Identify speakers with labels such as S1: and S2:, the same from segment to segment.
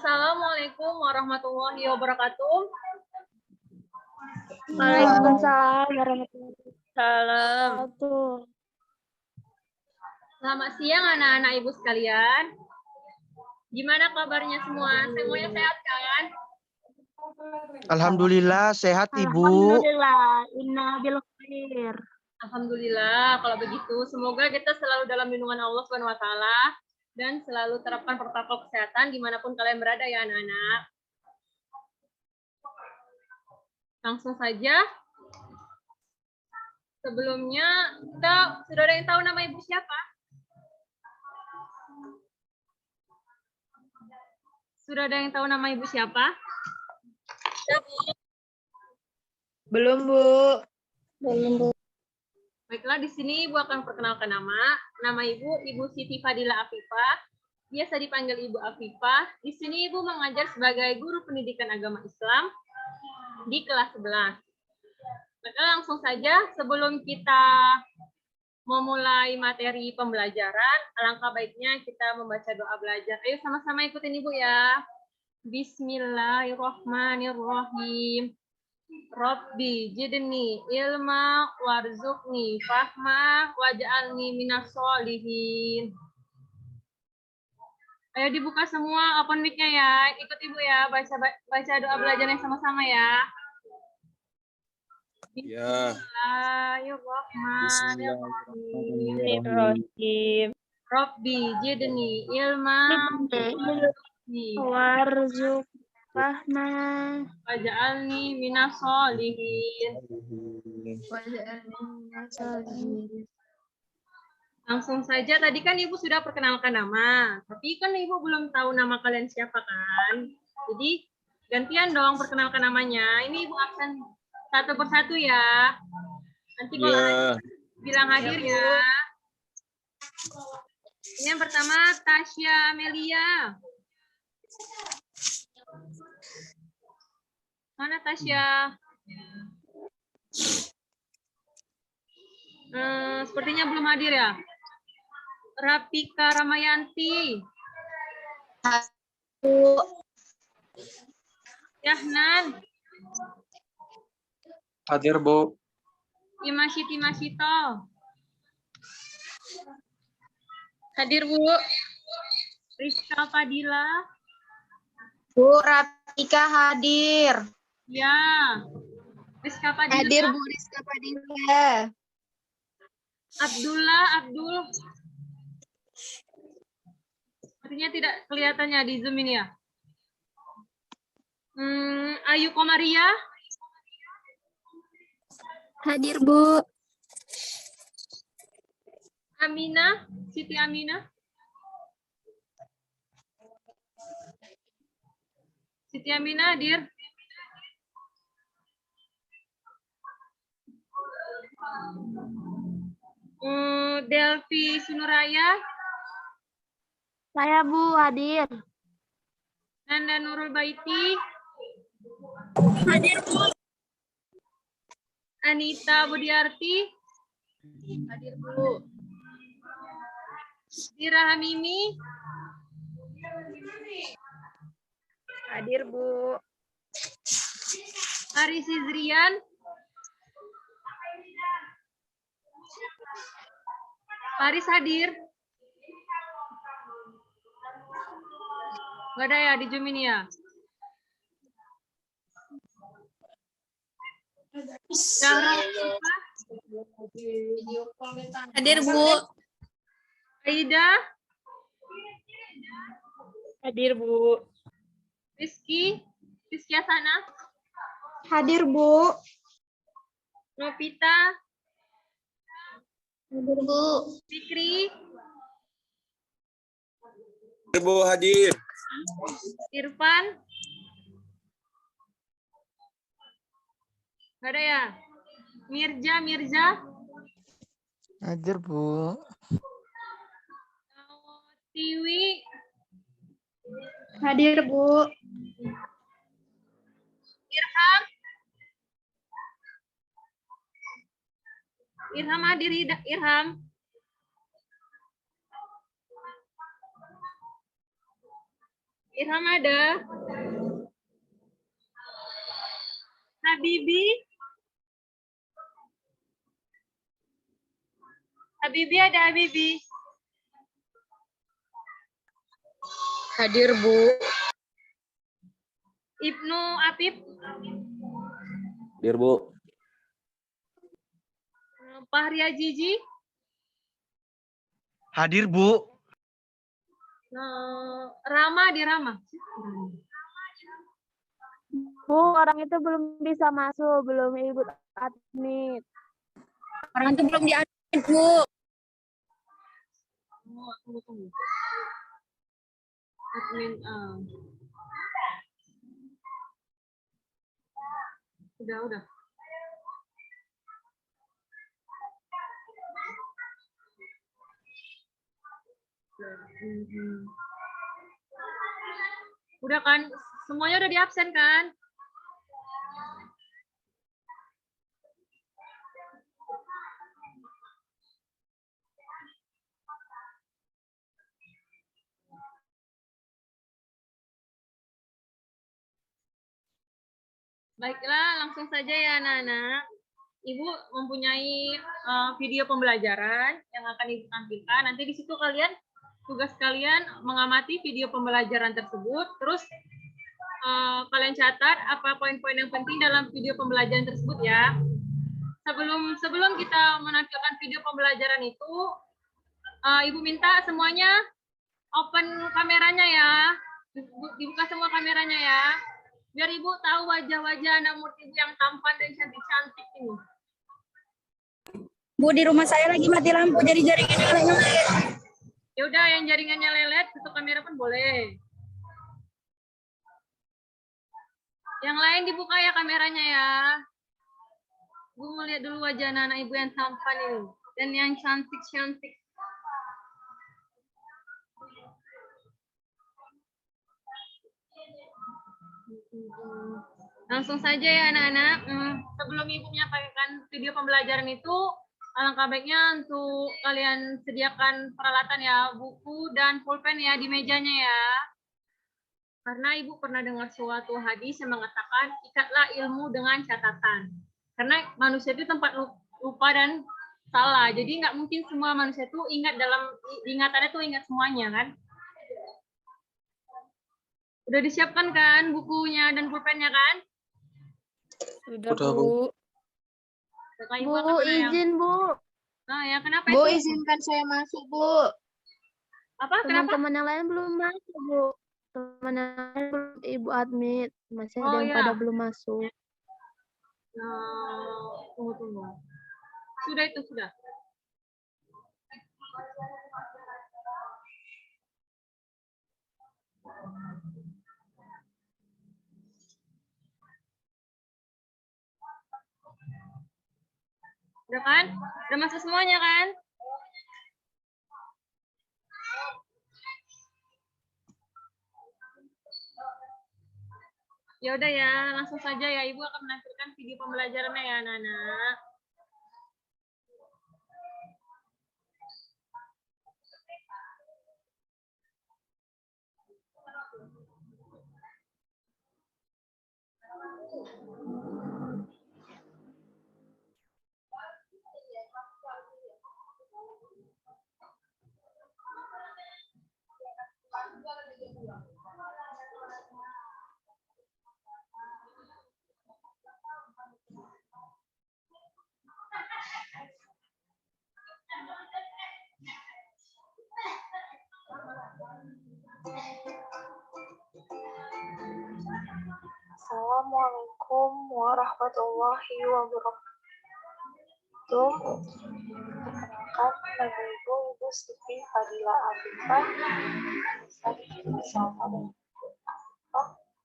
S1: Assalamualaikum warahmatullahi wabarakatuh.
S2: Waalaikumsalam warahmatullahi wabarakatuh.
S1: Selamat siang anak-anak ibu sekalian. Gimana kabarnya semua? Semuanya sehat kan?
S3: Alhamdulillah sehat Ibu.
S2: Alhamdulillah, inna bil khair.
S1: Alhamdulillah kalau begitu. Semoga kita selalu dalam lindungan Allah Subhanahu wa taala dan selalu terapkan protokol kesehatan dimanapun kalian berada ya anak-anak. Langsung saja. Sebelumnya kita sudah ada yang tahu nama ibu siapa? Sudah ada yang tahu nama ibu siapa?
S2: Belum, Bu. Belum, Bu.
S1: Baiklah, di sini Ibu akan perkenalkan nama. Nama Ibu, Ibu Siti Fadila Afifah. Biasa dipanggil Ibu Afifah. Di sini Ibu mengajar sebagai guru pendidikan agama Islam di kelas 11. Maka langsung saja, sebelum kita memulai materi pembelajaran, alangkah baiknya kita membaca doa belajar. Ayo sama-sama ikutin Ibu ya. Bismillahirrahmanirrahim. Rabbi jidni ilma warzuqni fahma waj'alni minas sholihin. Ayo dibuka semua open mic-nya ya. Ikut Ibu ya, baca doa belajarnya sama-sama ya.
S4: Ya.
S1: Bismillahirrahmanirrahim. Rabbi jidni ilma
S2: Warzuq fahma
S1: waj'alni minas sholihin. Langsung saja, tadi kan Ibu sudah perkenalkan nama, tapi kan Ibu belum tahu nama kalian siapa kan? Jadi gantian dong perkenalkan namanya. Ini Ibu absen satu persatu ya. Nanti kalau bilang hadir ya. Ini yang pertama Tasya Amelia. Mana Tasya? Sepertinya belum hadir ya. Rapika Ramayanti. Yahnan.
S4: Hadir, Bu.
S1: Imasiti Masito. Hadir, Bu. Rizka Fadila.
S5: Bu, Rapika hadir.
S1: Ya. Rizka Fadila.
S5: Hadir, Bu Rizka Fadila.
S1: Abdul. Sepertinya tidak kelihatannya di Zoom ini ya. Ayu Komaria.
S5: Hadir, Bu.
S1: Aminah, Siti Aminah. Siti Aminah hadir. Delvi Sunuraya.
S2: Saya, Bu, hadir.
S1: Nanda Nurul Baiti.
S5: Hadir, Bu.
S1: Anita Budiarti.
S5: Hadir, Bu.
S1: Dira Hamimi.
S5: Hadir, Bu.
S1: Aris Izrian. Aris hadir. Gak ada ya di Zoom ini ya?
S5: Hadir, Bu.
S1: Aida.
S2: Hadir, Bu.
S1: Rizky Asana.
S5: Hadir, Bu.
S1: Novita.
S5: Hadir, Bu.
S1: Fikri.
S4: Bu hadir.
S1: Irfan. Gak ada ya? Mirza.
S3: Hadir Bu.
S1: Tiwi.
S5: Hadir, Bu.
S1: Irham hadir, Irham. Irham ada. Habibi. Habibi ada Habibi.
S5: Hadir, Bu.
S1: Ibnu Apip.
S4: Hadir, Bu.
S1: Fahria Jiji.
S3: Hadir, Bu.
S1: Rama di Rama.
S2: Bu, orang itu belum bisa masuk, belum Ibu admit.
S5: Orang itu belum diadmit, Bu.
S1: Tunggu. Admin. Udah. Udah kan? Semuanya udah di absen kan? Baiklah, langsung saja ya anak-anak. Ibu mempunyai video pembelajaran yang akan Ibu tampilkan. Nanti di situ tugas kalian mengamati video pembelajaran tersebut. Terus kalian catat apa poin-poin yang penting dalam video pembelajaran tersebut ya. Sebelum kita menampilkan video pembelajaran itu, Ibu minta semuanya open kameranya ya. Dibuka semua kameranya ya. Biar Ibu tahu wajah-wajah anak murid Ibu yang tampan dan cantik-cantik ini.
S5: Bu, di rumah saya lagi mati lampu, jadi jaringannya lelet.
S1: Ya udah, yang jaringannya lelet, tutup kamera pun boleh. Yang lain dibuka ya kameranya ya. Bu mau lihat dulu wajah anak-anak Ibu yang tampan ini. Dan yang cantik-cantik. Langsung saja ya anak-anak. Sebelum Ibu menyampaikan video pembelajaran itu, alangkah baiknya untuk kalian sediakan peralatan ya, buku dan pulpen ya di mejanya ya. Karena Ibu pernah dengar suatu hadis yang mengatakan, ikatlah ilmu dengan catatan. Karena manusia itu tempat lupa dan salah. Jadi nggak mungkin semua manusia itu ingat ingatannya tuh ingat semuanya kan. Udah disiapkan kan bukunya dan pulpennya kan?
S2: Sudah,
S4: Udah,
S2: Bu.
S1: Kakak Ibu
S2: Bu,
S1: akan menayang.
S2: izin, Bu.
S1: Nah, ya kenapa
S5: Bu,
S1: itu?
S5: izinkan saya masuk, Bu.
S1: Apa? Kenapa?
S2: Teman-teman yang lain belum masuk, Bu. Teman yang lain belum Ibu admit. Masih ada
S1: Oh,
S2: yang
S1: ya.
S2: pada belum masuk.
S1: Tunggu. Sudah itu, sudah. Udah kan? Udah masuk semuanya kan? Ya udah ya, langsung saja ya. Ibu akan menampilkan video pembelajarannya ya, anak-anak.
S6: Assalamualaikum warahmatullahi wabarakatuh. Perkenalkan, nama Ibu Siti Fadila Afifah.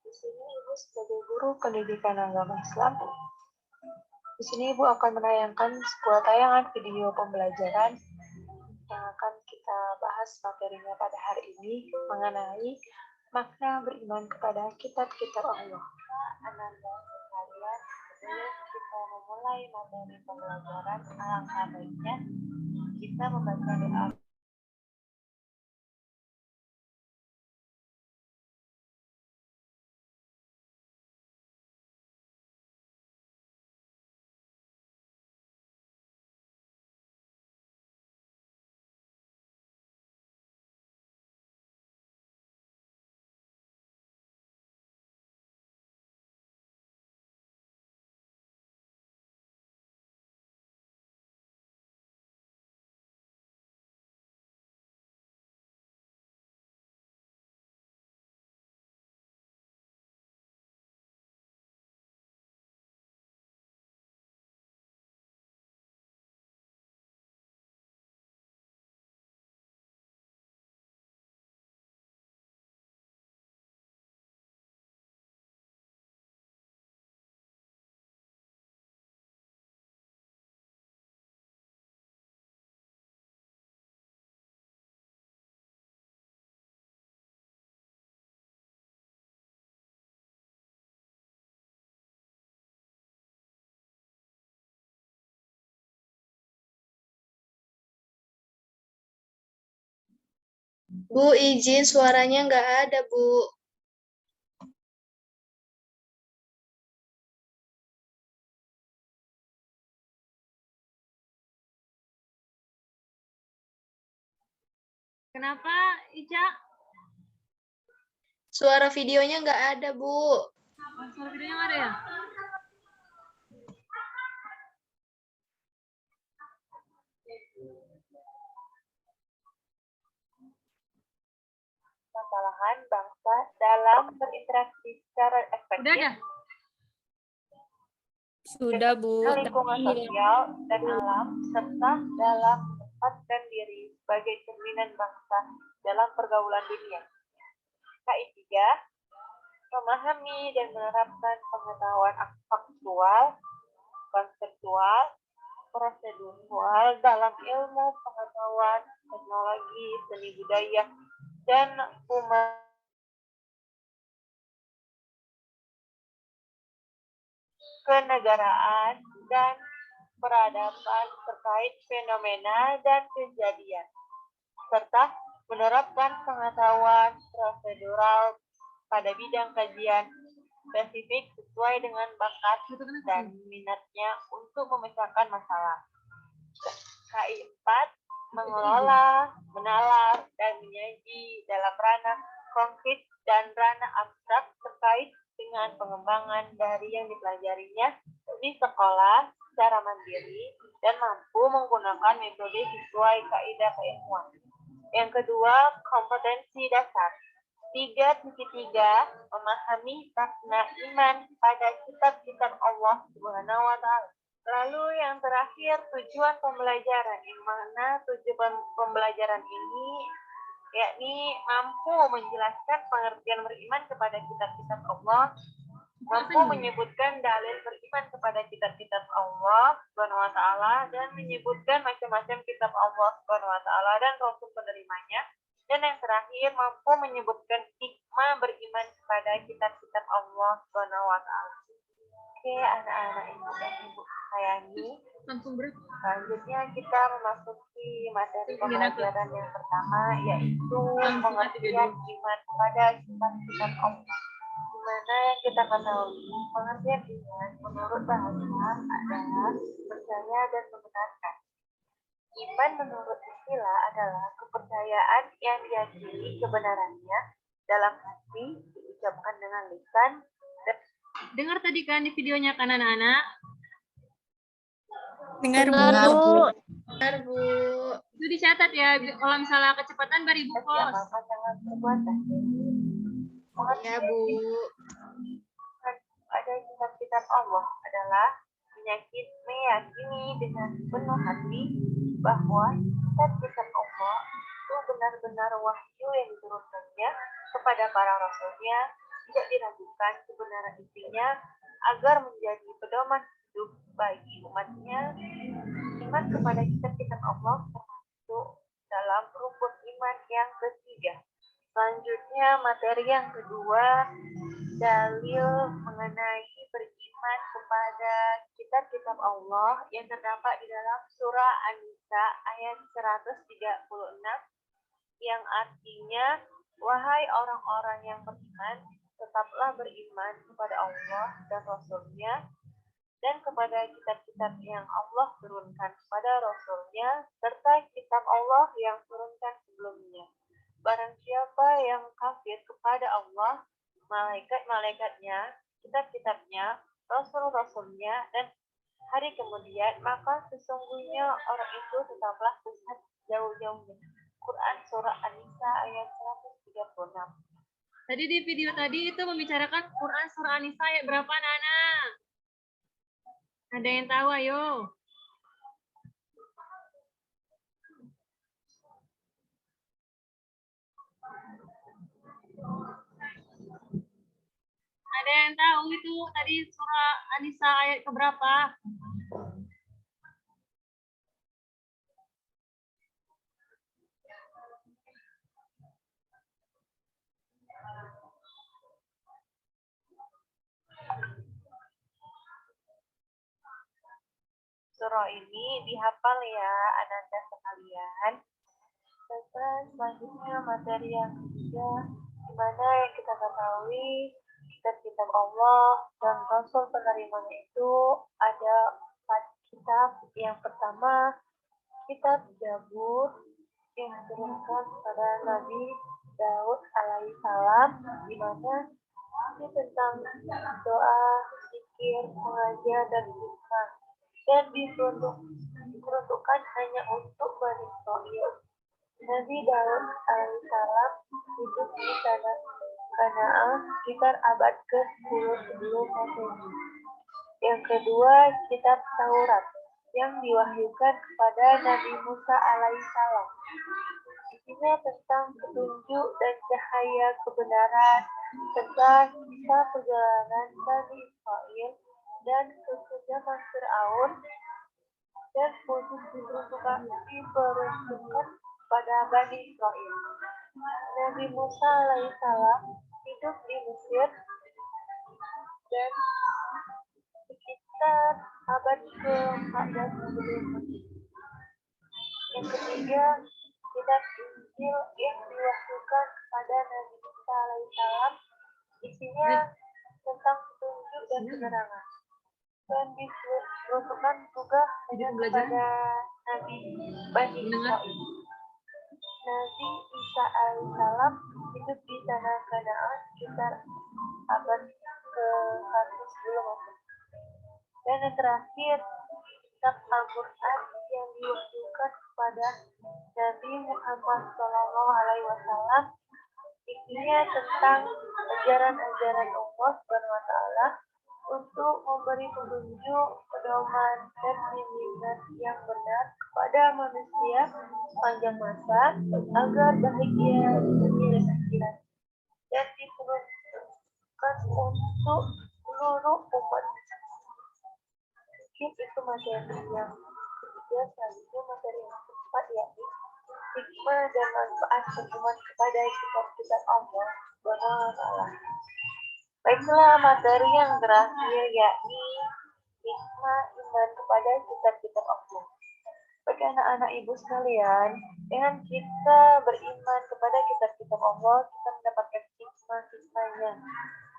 S6: Di sini Ibu sebagai guru pendidikan agama Islam. Di sini Ibu akan menayangkan sebuah tayangan video pembelajaran yang akan kita bahas materinya pada hari ini mengenai makna beriman kepada kitab-kitab Allah. Anak-anak sekalian, sebelum kita memulai materi pembelajaran, alangkah baiknya kita membaca doa
S5: Bu, izin suaranya nggak ada, Bu.
S1: Kenapa, Ica?
S5: Suara videonya nggak ada, Bu.
S1: Suara videonya nggak ada ya?
S6: Kesalahan bangsa dalam berinteraksi secara
S1: Udah
S6: efektif
S1: ada?
S5: Sudah, Bu.
S6: dengan lingkungan sosial dan alam, serta dalam menempatkan diri sebagai cerminan bangsa dalam pergaulan dunia. KI 3, memahami dan menerapkan pengetahuan faktual, konseptual, prosedural dalam ilmu pengetahuan, teknologi, seni budaya, dan kenegaraan dan peradaban terkait fenomena dan kejadian, serta menerapkan pengetahuan prosedural pada bidang kajian spesifik sesuai dengan bakat dan minatnya untuk memecahkan masalah. KI 4, mengelola, menalar, dan menyaji dalam ranah konkret dan ranah abstrak terkait dengan pengembangan dari yang dipelajarinya di sekolah secara mandiri dan mampu menggunakan metode sesuai kaidah keilmuan. Yang kedua, kompetensi dasar. 3.3, memahami makna iman pada kitab-kitab Allah Subhanahu wa Ta'ala. Lalu yang terakhir, tujuan pembelajaran, yang mana tujuan pembelajaran ini yakni mampu menjelaskan pengertian beriman kepada kitab-kitab Allah, mampu menyebutkan dalil beriman kepada kitab-kitab Allah Subhanahu wa Ta'ala, dan menyebutkan macam-macam kitab Allah Subhanahu wa Ta'ala dan rasul penerimanya. Dan yang terakhir, mampu menyebutkan hikmah beriman kepada kitab-kitab Allah Subhanahu wa Ta'ala. Oke, anak-anak ibu dan ibu sayangi, selanjutnya kita memasuki materi pembelajaran yang pertama, yaitu pengertian iman kepada kitab-kitab Allah. Dimana yang kita ketahui, pengertian iman menurut bahasa adalah percaya dan membenarkan. Iman menurut istilah adalah kepercayaan yang diyakini kebenarannya dalam hati, diucapkan dengan lisan.
S1: Dengar tadi kan di videonya kan anak-anak?
S5: Dengar,
S2: Bu.
S5: Dengar, Bu.
S1: Itu dicatat ya, kalau misalnya kecepatan bari Bu Kos.
S6: Diamalkan dengan perbuatan.
S5: Ya, Bu.
S6: Ada kitab-kitab Allah adalah meyakini dengan penuh hati bahwa kitab-kitab Allah itu benar-benar wahyu yang diturunkannya kepada para rasulnya, tidak diragukan kebenaran isinya, agar menjadi pedoman hidup bagi umatnya. Iman kepada kitab-kitab Allah termasuk dalam rukun iman yang ketiga. Selanjutnya, materi yang kedua, dalil mengenai beriman kepada kitab-kitab Allah yang terdapat di dalam surah An-Nisa ayat 136, yang artinya, wahai orang-orang yang beriman, tetaplah beriman kepada Allah dan Rasul-Nya, dan kepada kitab-kitab yang Allah turunkan kepada Rasul-Nya, serta kitab Allah yang turunkan sebelumnya. Barang siapa yang kafir kepada Allah, malaikat-malaikatnya, kitab-kitabnya, rasul-rasulnya, dan hari kemudian, maka sesungguhnya orang itu tetaplah sesat jauh-jauhnya. Quran Surah An-Nisa ayat 136.
S1: Tadi di video tadi itu membicarakan Quran Surah An-Nisa ayat berapa anak-anak? Ada yang tahu ayo? Ada yang tahu itu tadi surah An-Nisa ayat keberapa?
S6: Surah ini dihafal ya anak-anak sekalian. Baiklah, selanjutnya materi yang ketiga, di mana yang kita ketahui kitab-kitab Allah dan Rasul penerimanya itu ada 4 kitab. Yang pertama, kitab Zabur yang diturunkan kepada Nabi Daud alaihissalam, di mana ini tentang doa, zikir, mengajar, dan hikmah, dan diperuntukkan hanya untuk Bani Israil. Nabi Daud alaihissalam hidup di tanah Kanaan sekitar abad ke-10 sebelum Masehi. Yang kedua, kitab Taurat yang diwahyukan kepada Nabi Musa alaihissalam. Isinya tentang petunjuk dan cahaya kebenaran serta kisah perjalanan Bani Israil dan kekejaman Fir'aun, dan khusus diperuntukkan pada Bani Israil. Nabi Musa alaihissalam hidup di Mesir dan sekitar abad ke-14 sebelum Masehi. Yang ketiga, kitab Injil yang diwahyukan kepada Nabi Musa alaihissalam, isinya tentang petunjuk dan keterangan, dan diperuntukkan juga hanya kepada Nabi Bani Israil. Nabi Isa alaihissalam hidup di tanah Kanaan sekitar abad ke-1 sebelum Masehi. Dan yang terakhir, kitab Al-Quran yang diwahyukan kepada Nabi Muhammad SAW, isinya tentang ajaran-ajaran Allah SWT untuk memberi petunjuk, pedoman, dan bimbingan yang benar kepada manusia sepanjang masa agar bahagia di dunia dan akhirat, dan diperuntukkan untuk seluruh umat. Mungkin itu materi yang ketiga. Selanjutnya materi yang keempat, yakni hikmah dan manfaat beriman kepada kitab-kitab Allah SWT. Baiklah, materi yang terakhir yakni hikmah iman kepada kitab-kitab Allah. Bagi anak-anak ibu sekalian, dengan kita beriman kepada kitab-kitab Allah, kita mendapatkan hikmah-hikmahnya,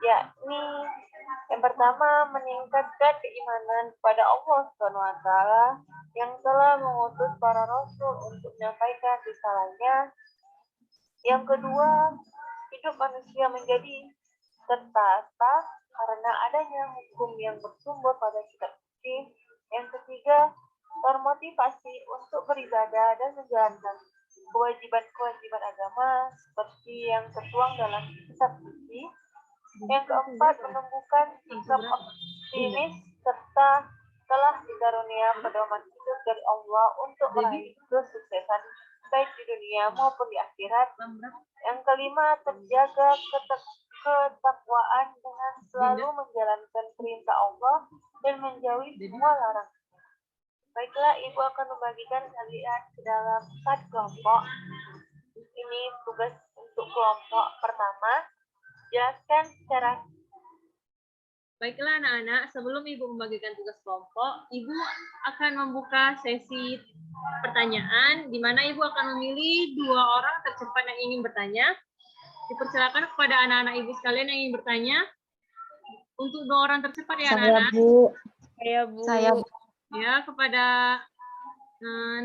S6: yakni yang pertama, meningkatkan keimanan kepada Allah SWT yang telah mengutus para rasul untuk menyampaikan risalahnya. Yang kedua, hidup manusia menjadi tertata karena adanya hukum yang bersumber pada kitab suci. Yang ketiga, termotivasi untuk beribadah dan menjalankan kewajiban-kewajiban agama seperti yang tertuang dalam kitab suci. Yang keempat, menumbuhkan sikap optimis serta telah dikarunia pedoman hidup dari Allah untuk meraih kesuksesan baik di dunia maupun di akhirat. Yang kelima, terjaga ketakwaan dengan selalu menjalankan perintah Allah dan menjauhi semua larangan. Baiklah, Ibu akan membagikan kalian ke dalam 4 kelompok. Ini tugas untuk kelompok pertama. Jelaskan secara.
S1: Baiklah anak-anak, sebelum Ibu membagikan tugas kelompok, Ibu akan membuka sesi pertanyaan, di mana Ibu akan memilih 2 orang tercepat yang ingin bertanya. Dipersilakan kepada anak-anak Ibu sekalian yang ingin bertanya. Untuk 2 orang tercepat ya anak-anak.
S5: Saya, Bu.
S1: Ya, kepada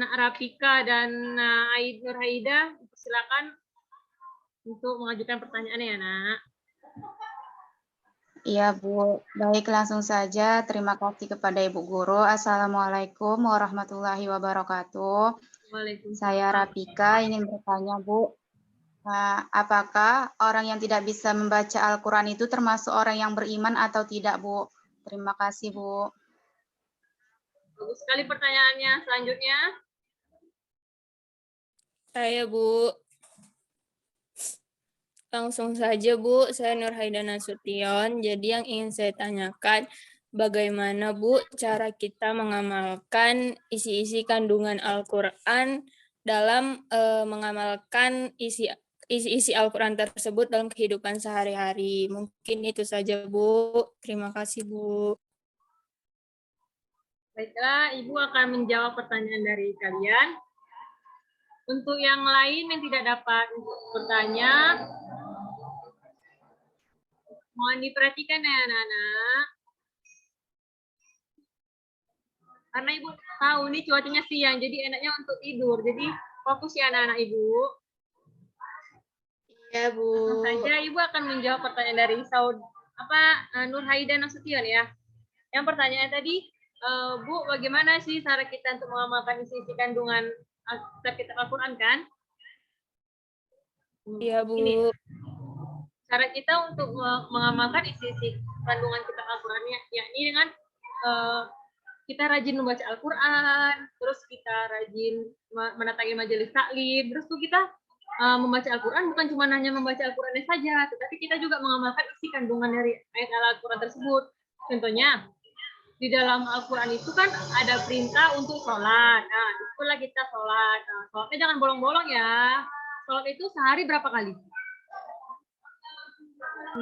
S1: Nak Rapika dan Aid Nurhaida, silakan untuk mengajukan pertanyaan ya, Nak.
S7: Iya, Bu. Baik, langsung saja. Terima kasih kepada Ibu Guru. Assalamualaikum warahmatullahi wabarakatuh.
S1: Waalaikumsalam.
S7: Saya Rapika, ingin bertanya, Bu. Apakah orang yang tidak bisa membaca Al-Quran itu termasuk orang yang beriman atau tidak, Bu? Terima kasih, Bu.
S1: Bagus sekali pertanyaannya. Selanjutnya.
S5: Saya, Bu. Langsung saja, Bu. Saya Nurhaida Nasution. Jadi yang ingin saya tanyakan, bagaimana, Bu, cara kita mengamalkan isi-isi kandungan Al-Quran dalam mengamalkan isi-isi Al-Quran tersebut dalam kehidupan sehari-hari. Mungkin itu saja, Bu. Terima kasih, Bu.
S1: Baiklah, Ibu akan menjawab pertanyaan dari kalian. Untuk yang lain yang tidak dapat bertanya, mohon diperhatikan ya anak-anak. Karena Ibu tahu nih cuacanya siang, jadi enaknya untuk tidur. Jadi fokus ya anak-anak Ibu.
S5: Iya, Bu.
S1: Langsung saja Ibu akan menjawab pertanyaan dari Nur Haida Nasution ya. Yang pertanyaan tadi, Bu, bagaimana sih cara kita untuk mengamalkan isi-isi kandungan kitab Al-Quran kan?
S5: Iya, Bu.
S1: Ini cara kita untuk mengamalkan isi-isi kandungan kitab Al-Quran yakni dengan kita rajin membaca Al-Quran, terus kita rajin mendatangi majelis taklim, terus tuh kita membaca Al-Quran bukan cuma hanya membaca Al-Qurannya saja, tetapi kita juga mengamalkan isi kandungan dari ayat Al-Quran tersebut. Contohnya, di dalam Al-Quran itu kan ada perintah untuk sholat. Nah, itulah kita sholat. Nah, sholatnya jangan bolong-bolong ya. Sholat itu sehari berapa kali?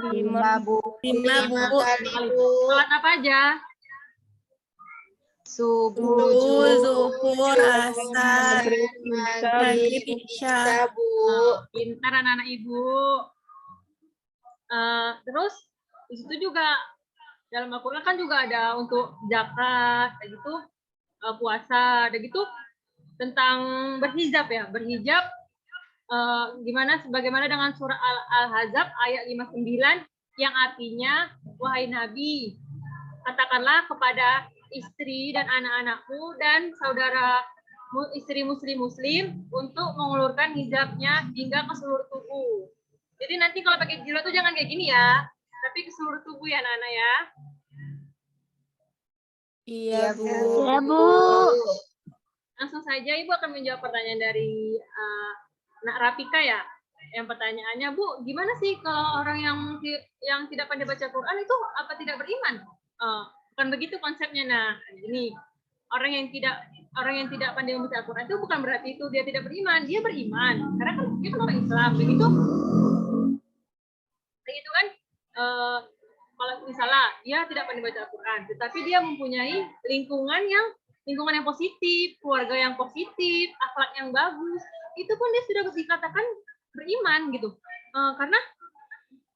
S7: 5, Bu.
S5: 5, Bu.
S1: Kali. Sholat apa aja?
S7: Subuh,
S5: zuhur, asar, maghrib, isya.
S1: Pintar anak-anak Ibu. Terus di situ juga dalam Al-Quran kan juga ada untuk zakat, kayak gitu, puasa, kayak gitu, tentang berhijab ya, berhijab. Bagaimana dengan surah Al-Ahzab ayat 59 yang artinya, wahai Nabi, katakanlah kepada istri dan anak-anakmu dan saudara istri muslim untuk mengulurkan hijabnya hingga ke seluruh tubuh. Jadi nanti kalau pakai jilbab tuh jangan kayak gini ya, tapi ke seluruh tubuh ya anak-anak ya.
S5: Iya, Bu.
S2: Ya, Bu.
S1: Langsung saja Ibu akan menjawab pertanyaan dari Nak Rafika ya. Yang pertanyaannya, Bu, gimana sih kalau orang yang tidak pandai baca Quran itu apa tidak beriman? Bukan begitu konsepnya. Nah, ini orang yang tidak pandai membaca Al-Quran itu bukan berarti itu dia tidak beriman, dia beriman. Karena kan dia kan orang Islam, begitu. Begitu kan? Kalau misalnya dia tidak pandai baca Al-Quran, tetapi dia mempunyai lingkungan yang positif, keluarga yang positif, akhlak yang bagus, itu pun dia sudah dikatakan beriman gitu. Karena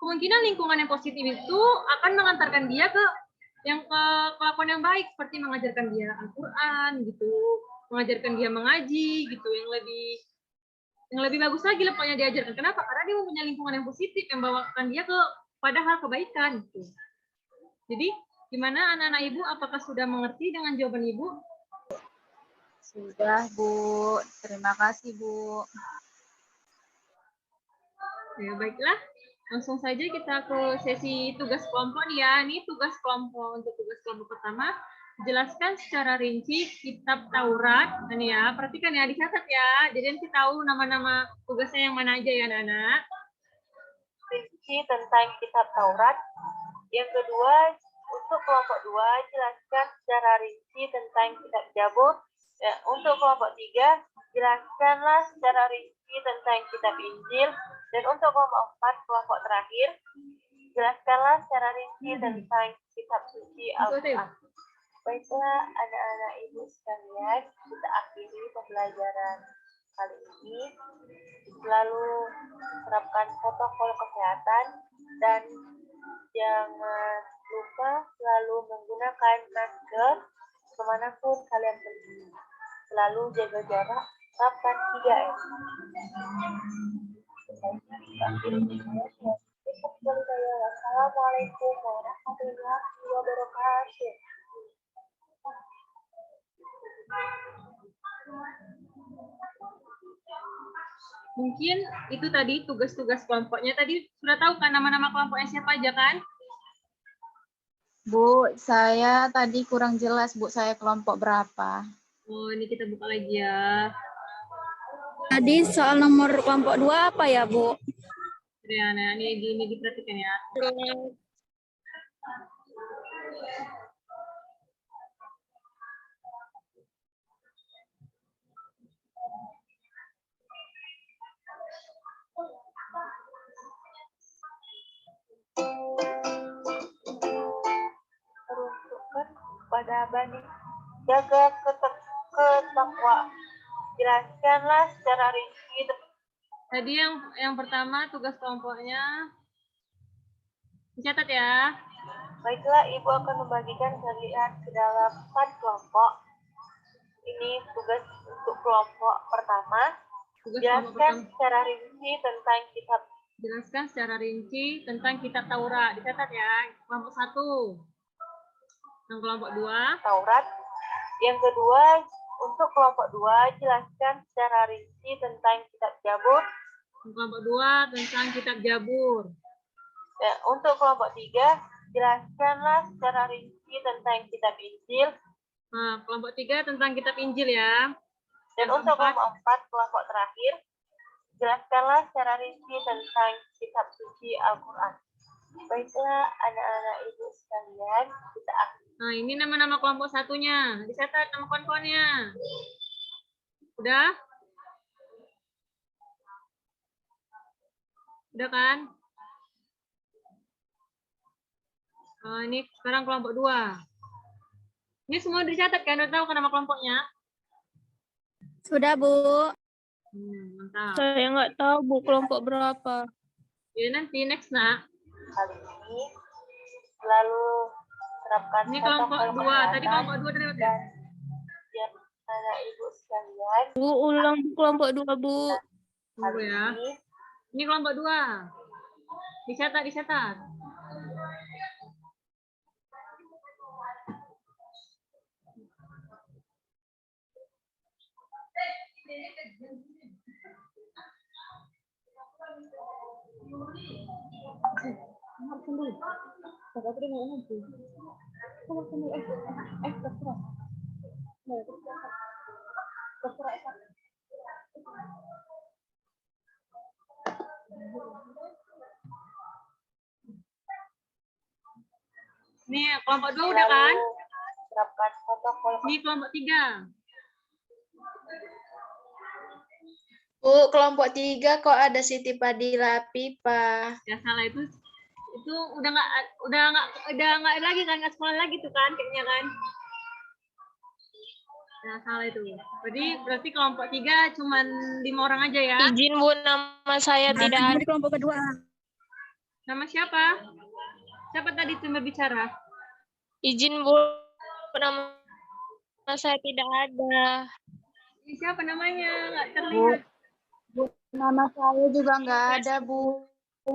S1: kemungkinan lingkungan yang positif itu akan mengantarkan dia ke kelakuan yang baik, seperti mengajarkan dia Al-Quran gitu, mengajarkan dia mengaji gitu, yang lebih bagus lagi lepasnya diajarkan. Kenapa? Karena dia mempunyai lingkungan yang positif yang membawakan dia pada hal kebaikan gitu. Jadi gimana anak-anak Ibu, apakah sudah mengerti dengan jawaban Ibu?
S7: Sudah, Bu. Terima kasih, Bu.
S1: Ya, baiklah. Langsung saja kita ke sesi tugas kelompok nih ya. Ini tugas kelompok. Untuk tugas kelompok pertama, jelaskan secara rinci kitab Taurat. Ini ya, perhatikan ya, dicatat ya. Jadi nanti tahu nama-nama tugasnya yang mana aja ya anak-anak.
S6: Rinci tentang kitab Taurat. Yang kedua, untuk kelompok 2, jelaskan secara rinci tentang kitab Jabur. Ya, untuk kelompok 3, jelaskanlah secara rinci tentang kitab Injil. Dan untuk kelompok 4, kelompok terakhir, jelaskanlah secara rinci tentang kitab suci Al-Quran. Baiklah, anak-anak Ibu sekalian, kita akhiri pembelajaran kali ini. Selalu terapkan protokol kesehatan dan jangan lupa selalu menggunakan masker kemanapun kalian pergi. Selalu jaga jarak, terapkan 3M. Wassalamualaikum warahmatullahi wabarakatuh.
S1: Mungkin itu tadi tugas-tugas kelompoknya. Tadi sudah tahu kan nama-nama kelompoknya siapa aja kan?
S7: Bu, saya tadi kurang jelas, Bu, saya kelompok berapa.
S1: Oh, ini kita buka lagi ya.
S5: Tadi soal nomor kelompok 2 apa ya, Bu?
S1: Ya, nah, ini diperhatikan ya.
S6: Peruntukan kepada Bani, jaga ketakwaan Jelaskanlah secara rinci.
S1: Tadi yang pertama tugas kelompoknya dicatat ya.
S6: Baiklah, Ibu akan membagikan kalian ke dalam 4 kelompok. Ini tugas untuk kelompok pertama.
S1: Tugas kelompok
S6: Jelaskan
S1: pertama.
S6: secara rinci tentang kitab.
S1: Jelaskan secara rinci tentang kitab Taurat. Dicatat ya. Kelompok 1. Yang kelompok 2.
S6: Taurat. Yang kedua, untuk kelompok 2, jelaskan secara rinci tentang kitab Jabur.
S1: Yang kelompok 2 tentang kitab Jabur.
S6: Dan untuk kelompok 3, jelaskanlah secara rinci tentang kitab Injil.
S1: Nah, kelompok 3 tentang kitab Injil ya.
S6: Dan untuk kelompok 4, kelompok terakhir, jelaskanlah secara rinci tentang kitab suci Al-Quran. Baiklah, anak-anak Ibu sekalian, kita akan.
S1: Nah, ini nama-nama kelompok satunya. Dicatat nama kawan-kawannya. Udah? Udah kan? Ini sekarang kelompok 2. Ini semua dicatat kan? Udah tahu kan nama kelompoknya?
S2: Sudah, Bu.
S1: Mantap.
S5: Saya nggak tahu Bu kelompok berapa.
S1: Jadi nanti next nak.
S6: Kali ini selalu terapkan
S1: Ini kelompok 2. Tadi kelompok 2 dari
S6: dan yang anak Ibu sekalian.
S5: Bu ulang kelompok 2 Bu.
S1: Tunggu ya. Ini kelompok 2. Dicatat. Ini kelompok 2 udah kan?
S6: Terapkan protokol.
S1: Ini kelompok 3.
S8: Bu, kelompok 3 kok ada Siti Fadila Afifa.
S1: Ya salah itu udah nggak lagi kan, nggak sekolah lagi tuh kan kayaknya kan. Nah, salah itu. Berarti kelompok 3 cuman 5 orang aja ya.
S5: Izin Bu, nama saya tidak ada.
S2: Di kelompok kedua.
S1: Nama siapa? Siapa tadi itu berbicara?
S5: Izin Bu, nama saya tidak ada.
S1: Ini siapa namanya? Nggak terlihat.
S7: Nama saya juga nggak ada, Bu.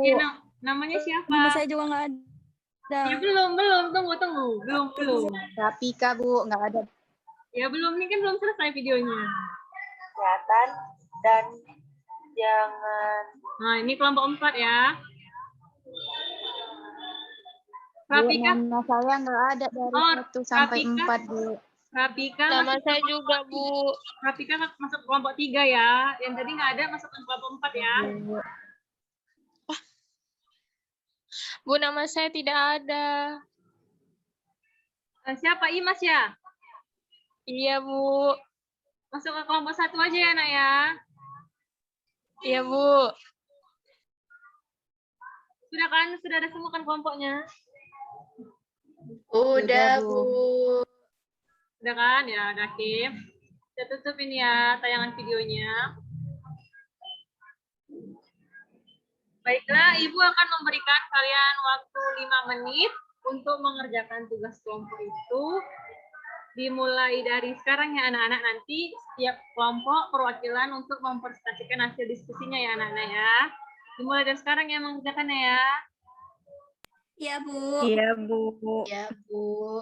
S1: Ya, namanya siapa?
S2: Nama saya juga nggak ada.
S1: Ya belum. Tunggu. Belum.
S7: Rafika, Bu, nggak ada.
S1: Ya belum, ini kan belum selesai videonya.
S6: Kesehatan dan jangan.
S1: Nah, ini kelompok 4 ya.
S7: Bu,
S1: Rapika,
S7: nama saya nggak ada dari 1 sampai
S1: Rafika.
S7: 4, Bu.
S1: Rapika,
S5: Nama saya juga Bu.
S1: Rapika masuk kelompok 3 ya. Yang tadi nggak ada masuk ke kelompok 4 ya.
S5: Bu, nama saya tidak ada.
S1: Siapa? Imas ya?
S5: Iya Bu.
S1: Masuk ke kelompok 1 aja ya, Nak ya.
S5: Iya Bu.
S1: Sudah kan? Sudah ada semua kan kelompoknya?
S8: Udah,
S7: Bu.
S8: Bu.
S1: Sudah kan? Ya, udah Kim. Kita tutup ini ya tayangan videonya. Baiklah, Ibu akan memberikan kalian waktu 5 menit untuk mengerjakan tugas kelompok itu. Dimulai dari sekarang ya anak-anak, nanti setiap kelompok perwakilan untuk mempresentasikan hasil diskusinya ya anak-anak ya. Dimulai dari sekarang ya mengerjakannya ya.
S2: Iya, Bu.
S5: Iya Bu.
S8: Ya, Bu.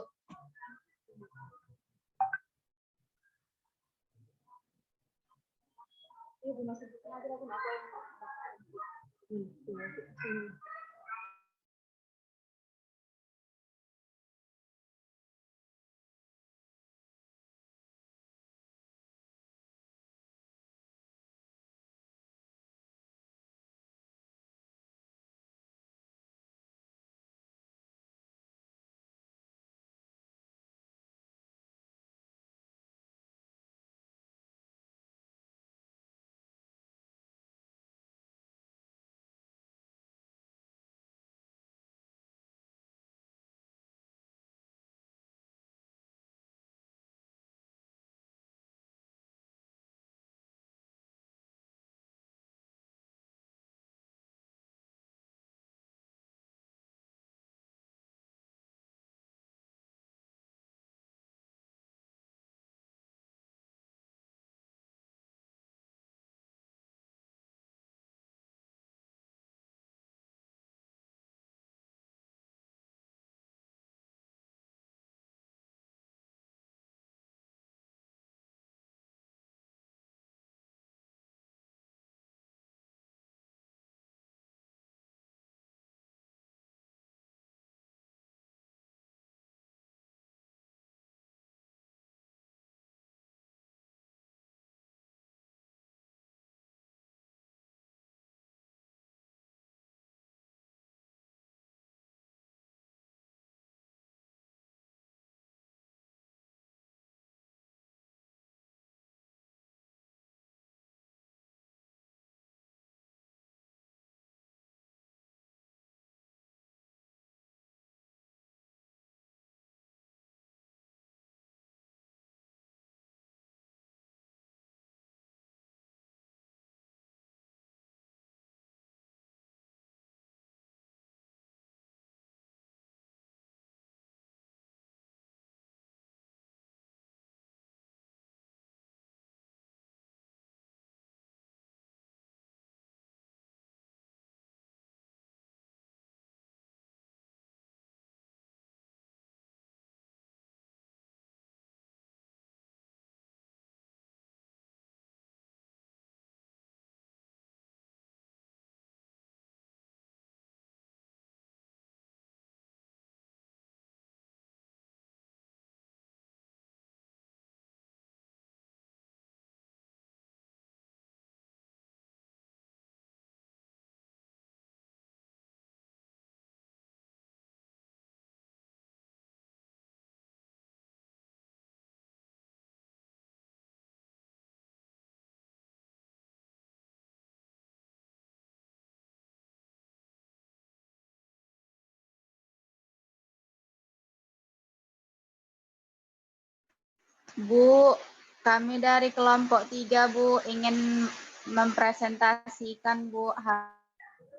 S7: Bu, kami dari kelompok 3, Bu, ingin mempresentasikan, Bu,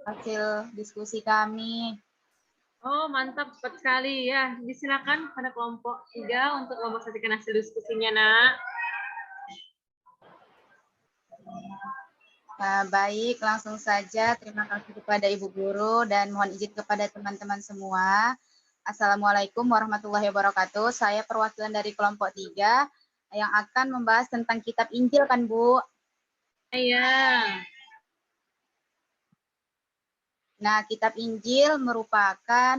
S7: hasil diskusi kami.
S1: Oh, mantap, cepat sekali ya. Disilakan pada kelompok 3 untuk mempresentasikan hasil diskusinya, Nak.
S7: Baik, langsung saja. Terima kasih kepada Ibu Guru dan mohon izin kepada teman-teman semua. Assalamualaikum warahmatullahi wabarakatuh. Saya perwakilan dari kelompok 3 yang akan membahas tentang kitab Injil kan, Bu?
S1: Iya.
S7: Nah, kitab Injil merupakan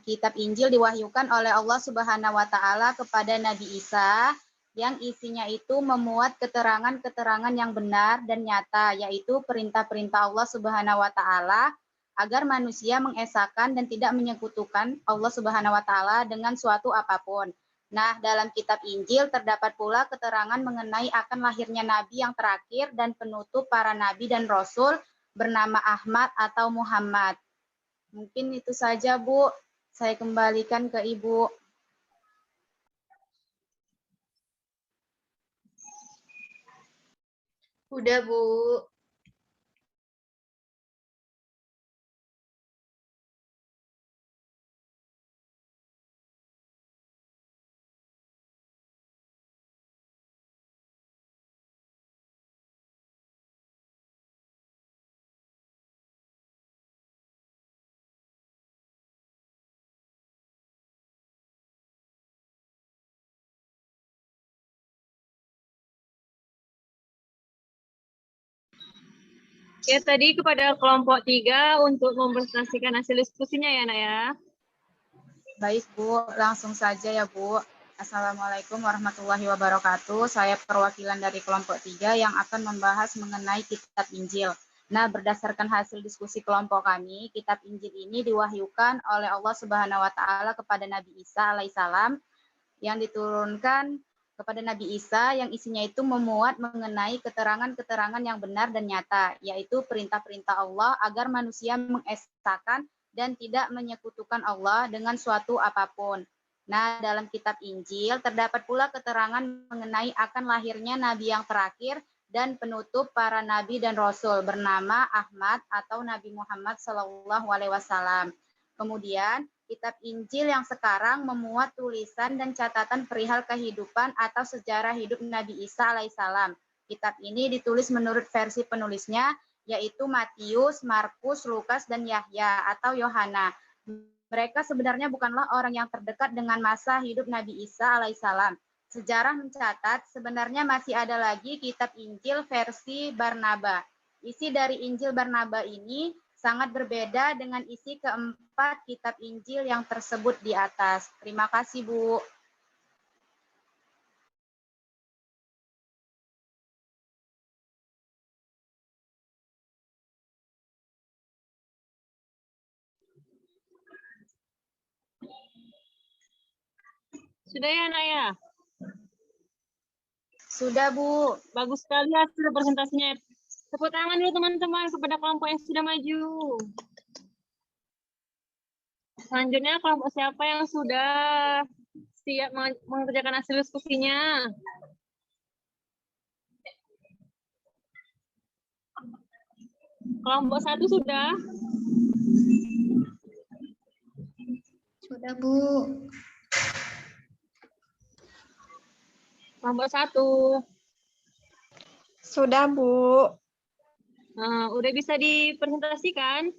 S7: kitab Injil diwahyukan oleh Allah Subhanahu wa taala kepada Nabi Isa yang isinya itu memuat keterangan-keterangan yang benar dan nyata, yaitu perintah-perintah Allah Subhanahu wa taala agar manusia mengesahkan dan tidak menyekutukan Allah Subhanahu wa taala dengan suatu apapun. Nah, dalam kitab Injil terdapat pula keterangan mengenai akan lahirnya nabi yang terakhir dan penutup para nabi dan rasul bernama Ahmad atau Muhammad. Mungkin itu saja, Bu. Saya kembalikan ke Ibu.
S8: Udah, Bu.
S1: Ya, tadi kepada kelompok 3 untuk mempresentasikan hasil diskusinya ya, Nak ya.
S7: Baik, Bu. Langsung saja ya, Bu. Assalamualaikum warahmatullahi wabarakatuh. Saya perwakilan dari kelompok 3 yang akan membahas mengenai kitab Injil. Nah, berdasarkan hasil diskusi kelompok kami, kitab Injil ini diwahyukan oleh Allah Subhanahu wa taala kepada Nabi Isa alaihissalam yang diturunkan kepada Nabi Isa yang isinya itu memuat mengenai keterangan-keterangan yang benar dan nyata, yaitu perintah-perintah Allah agar manusia mengesahkan dan tidak menyekutukan Allah dengan suatu apapun. Nah, dalam kitab Injil terdapat pula keterangan mengenai akan lahirnya nabi yang terakhir dan penutup para nabi dan rasul bernama Ahmad atau Nabi Muhammad SAW. Kemudian, kitab Injil yang sekarang memuat tulisan dan catatan perihal kehidupan atau sejarah hidup Nabi Isa alaihissalam. Kitab ini ditulis menurut versi penulisnya, yaitu Matius, Markus, Lukas, dan Yahya atau Yohana. Mereka sebenarnya bukanlah orang yang terdekat dengan masa hidup Nabi Isa alaihissalam. Sejarah mencatat sebenarnya masih ada lagi kitab Injil versi Barnaba. Isi dari Injil Barnaba ini sangat berbeda dengan isi keempat kitab Injil yang tersebut di atas. Terima kasih, Bu.
S1: Sudah ya, Nak ya?
S7: Sudah, Bu.
S1: Bagus sekali hasil presentasinya. Tepuk tangan dulu teman-teman kepada kelompok yang sudah maju. Selanjutnya kelompok siapa yang sudah siap mengerjakan hasil diskusinya? Kelompok 1 sudah?
S8: Sudah, Bu.
S1: Kelompok 1.
S2: Sudah, Bu.
S1: Nah, udah bisa dipresentasikan?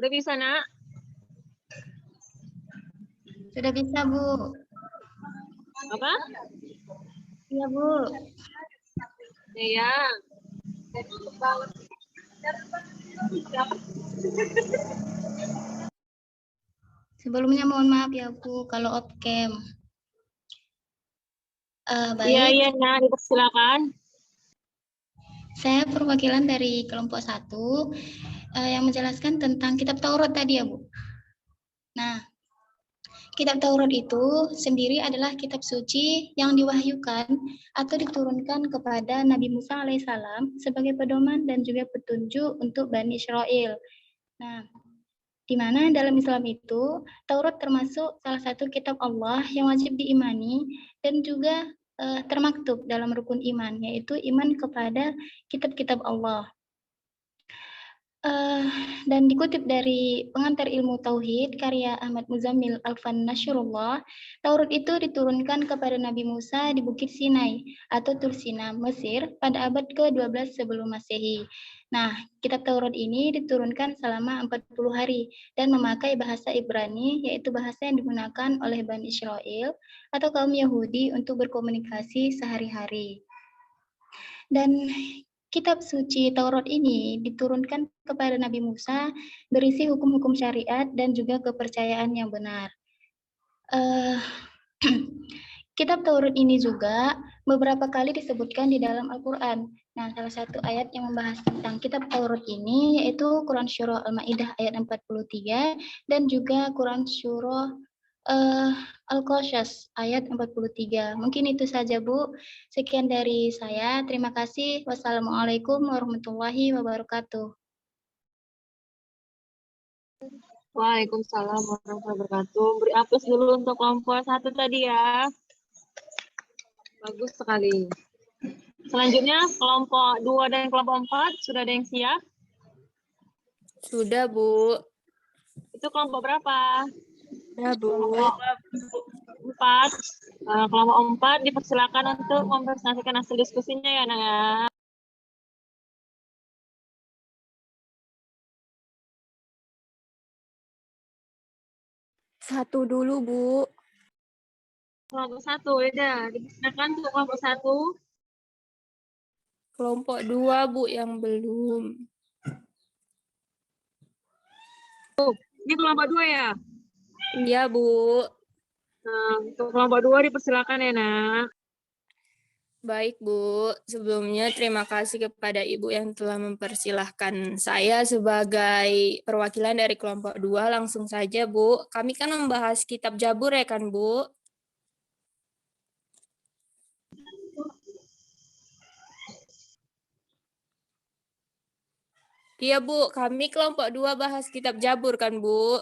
S1: Udah bisa, Nak?
S8: Sudah bisa, Bu.
S1: Apa?
S8: Iya, Bu.
S1: Iya.
S8: Sebelumnya mohon maaf ya, Bu, kalau off cam.
S1: Iya,
S8: Baik,
S1: iya, Nak, dipersilakan.
S8: saya perwakilan dari kelompok 1 yang menjelaskan tentang kitab Taurat tadi ya, Bu. Nah, kitab Taurat itu sendiri adalah kitab suci yang diwahyukan atau diturunkan kepada Nabi Musa alaihissalam sebagai pedoman dan juga petunjuk untuk Bani Israel. Nah, di mana dalam Islam itu Taurat termasuk salah satu kitab Allah yang wajib diimani dan juga termaktub dalam rukun iman, yaitu iman kepada kitab-kitab Allah. Dan dikutip dari Pengantar Ilmu Tauhid karya Ahmad Muzammil Alfan Nasrullah, Taurat itu diturunkan kepada Nabi Musa di Bukit Sinai atau Tur Sina, Mesir pada abad ke-12 sebelum Masehi. Nah, kitab Taurat ini diturunkan selama 40 hari dan memakai bahasa Ibrani, yaitu bahasa yang digunakan oleh Bani Israel atau kaum Yahudi untuk berkomunikasi sehari-hari. Dan kitab suci Taurat ini diturunkan kepada Nabi Musa berisi hukum-hukum syariat dan juga kepercayaan yang benar. Kitab Taurat ini juga beberapa kali disebutkan di dalam Al-Quran. Nah, salah satu ayat yang membahas tentang kitab Taurat ini yaitu Quran Surah Al-Ma'idah ayat 43 dan juga Quran Surah Al-Qasas ayat 43. Mungkin itu saja, Bu. Sekian dari saya. Terima kasih. Wassalamualaikum warahmatullahi wabarakatuh.
S1: Waalaikumsalam warahmatullahi wabarakatuh. Beri aplaus dulu untuk kelompok 1 tadi ya. Bagus sekali. Selanjutnya kelompok 2 dan kelompok 4 sudah ada yang siap?
S5: Sudah, Bu.
S1: Itu kelompok berapa?
S5: Ya, Bu.
S1: Kelompok 4. Kelompok 4 dipersilakan untuk mempresentasikan hasil diskusinya ya, Nak ya.
S5: Satu dulu, Bu.
S1: Kelompok 1 ya, dipersilakan untuk kelompok 1.
S5: Kelompok 2, Bu, yang belum.
S1: Ini kelompok 2 ya?
S5: Iya, Bu.
S1: Nah, untuk kelompok 2 dipersilakan ya, Nak.
S5: Baik, Bu. Sebelumnya terima kasih kepada Ibu yang telah mempersilahkan saya sebagai perwakilan dari kelompok 2. Langsung saja, Bu. Kami kan membahas kitab Jabur ya kan, Bu? Iya, Bu. Kami kelompok 2 bahas kitab Jabur kan, Bu?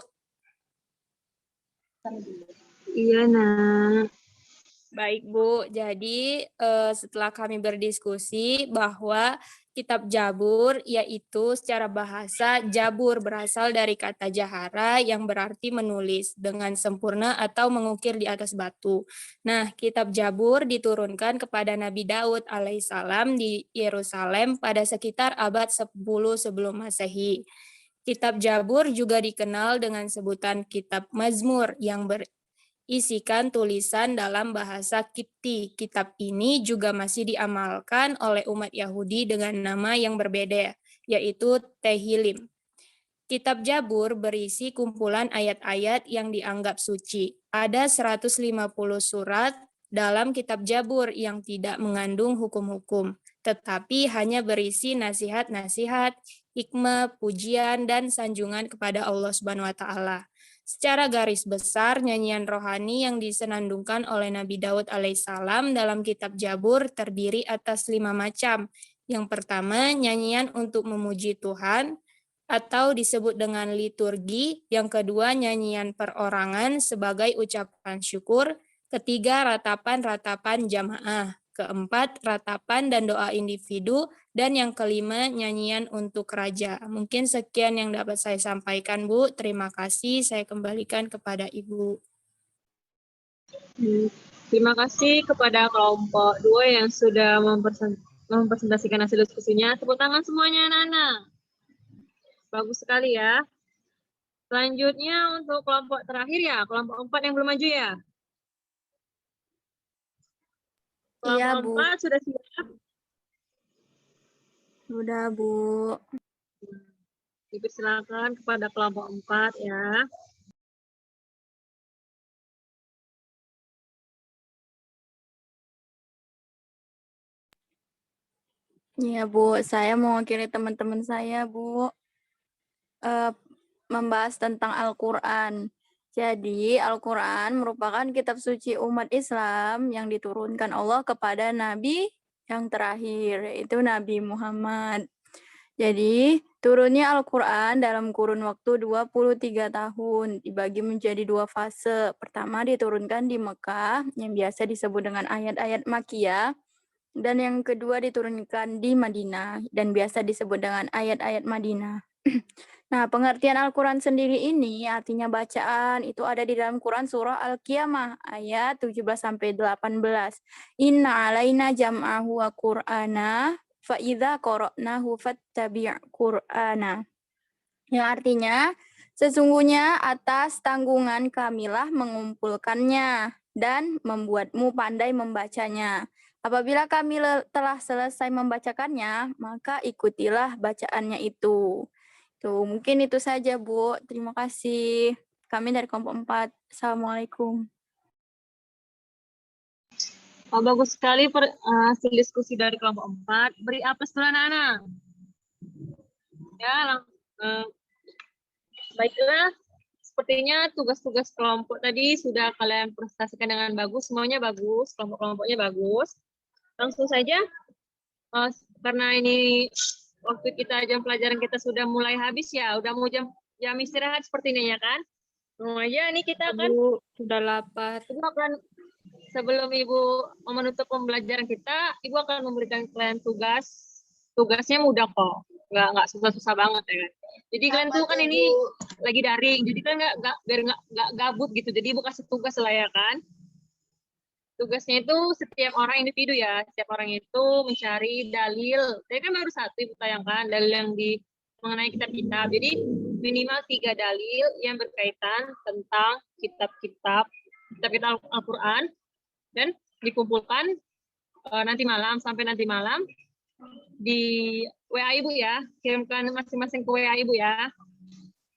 S1: Iya, Nak.
S5: Baik, Bu. Jadi setelah kami berdiskusi bahwa kitab Jabur yaitu secara bahasa Jabur berasal dari kata jahara yang berarti menulis dengan sempurna atau mengukir di atas batu. Nah, kitab Jabur diturunkan kepada Nabi Daud alaihissalam di Yerusalem pada sekitar abad 10 sebelum Masehi. Kitab Jabur juga dikenal dengan sebutan kitab Mazmur yang isikan tulisan dalam bahasa Kipti. Kitab ini juga masih diamalkan oleh umat Yahudi dengan nama yang berbeda, yaitu Tehillim. Kitab Jabur berisi kumpulan ayat-ayat yang dianggap suci. Ada 150 surat dalam kitab Jabur yang tidak mengandung hukum-hukum, tetapi hanya berisi nasihat-nasihat, hikmah, pujian, dan sanjungan kepada Allah Subhanahu wa Ta'ala. Secara garis besar, nyanyian rohani yang disenandungkan oleh Nabi Daud alaihissalam dalam kitab Jabur terdiri atas 5 macam. Yang pertama, nyanyian untuk memuji Tuhan atau disebut dengan liturgi. Yang kedua, nyanyian perorangan sebagai ucapan syukur. Ketiga, ratapan-ratapan jamaah. Keempat, ratapan dan doa individu. Dan yang kelima, nyanyian untuk raja. Mungkin sekian yang dapat saya sampaikan, Bu. Terima kasih. Saya kembalikan kepada Ibu.
S1: Terima kasih kepada kelompok 2 yang sudah mempresentasikan hasil diskusinya. Tepuk tangan semuanya, anak-anak. Bagus sekali ya. Selanjutnya untuk kelompok terakhir ya, kelompok 4 yang belum maju ya.
S5: Iya,
S1: Kelompok
S5: Bu.
S1: 4 sudah siap.
S5: Sudah, Bu.
S1: Dipersilakan kepada kelompok 4 ya.
S2: Iya, Bu. Saya mewakili teman-teman saya, Bu. Membahas tentang Al-Quran. Jadi, Al-Quran merupakan kitab suci umat Islam yang diturunkan Allah kepada Nabi yang terakhir, yaitu Nabi Muhammad. Jadi, turunnya Al-Quran dalam kurun waktu 23 tahun, dibagi menjadi 2 fase. Pertama diturunkan di Mekah, yang biasa disebut dengan ayat-ayat Makkiyah, dan yang kedua diturunkan di Madinah, dan biasa disebut dengan ayat-ayat Madinah. Nah, pengertian Al-Quran sendiri ini artinya bacaan, itu ada di dalam Quran surah Al-Qiyamah, ayat 17-18. Inna alaina jam'ahu wa Qur'ana, fa'idha qara'nahu fattabi' Qur'ana. Yang artinya, sesungguhnya atas tanggungan kamilah mengumpulkannya dan membuatmu pandai membacanya. Apabila kami telah selesai membacakannya, maka ikutilah bacaannya itu. Tuh, mungkin itu saja, Bu. Terima kasih. Kami dari kelompok 4. Assalamualaikum.
S1: Oh, bagus sekali hasil diskusi dari kelompok 4. Beri apes dulu anak-anak. Ya, baiklah. Sepertinya tugas-tugas kelompok tadi sudah kalian prestasikan dengan bagus. Semuanya bagus, kelompok-kelompoknya bagus. Langsung saja, karena ini waktu kita jam pelajaran kita sudah mulai habis ya, udah mau jam istirahat sepertinya ya kan? Langsung aja nih kita akan
S5: Sudah lapar.
S1: Ibu akan, sebelum Ibu menutup pembelajaran kita, Ibu akan memberikan kalian tugas. Tugasnya mudah kok, nggak susah-susah banget ya kan. Jadi kalian tuh kan ini lagi daring, jadi kan biar nggak gabut gitu. Jadi Ibu kasih tugas lah ya kan. Tugasnya itu setiap orang individu ya, setiap orang itu mencari dalil. Saya kan baru satu Ibu tayangkan, dalil yang mengenai kitab-kitab. Jadi minimal 3 dalil yang berkaitan tentang kitab-kitab Al-Quran dan dikumpulkan sampai nanti malam di WA Ibu ya, kirimkan masing-masing ke WA Ibu ya.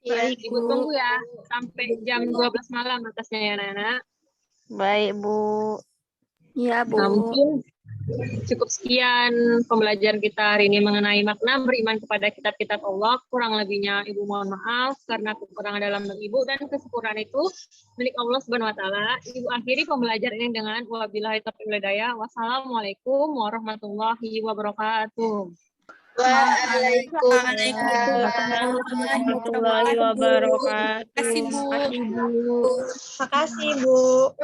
S2: Baik,
S1: Ibu tunggu ya sampai jam 12 malam atasnya ya Nana.
S2: Baik, Bu. Iya, Bu.
S1: Nah, mungkin cukup sekian pembelajaran kita hari ini mengenai makna beriman kepada kitab-kitab Allah. Kurang lebihnya Ibu mohon maaf karena kekurangan dalam Ibu, dan kesempurnaan itu milik Allah Subhanahu wa taala. Ibu akhiri pembelajaran ini dengan wabillahi taufiq wal hidayah. Wassalamualaikum warahmatullahi wabarakatuh.
S8: Waalaikumsalam
S5: warahmatullahi wabarakatuh.
S8: Terima kasih, Bu.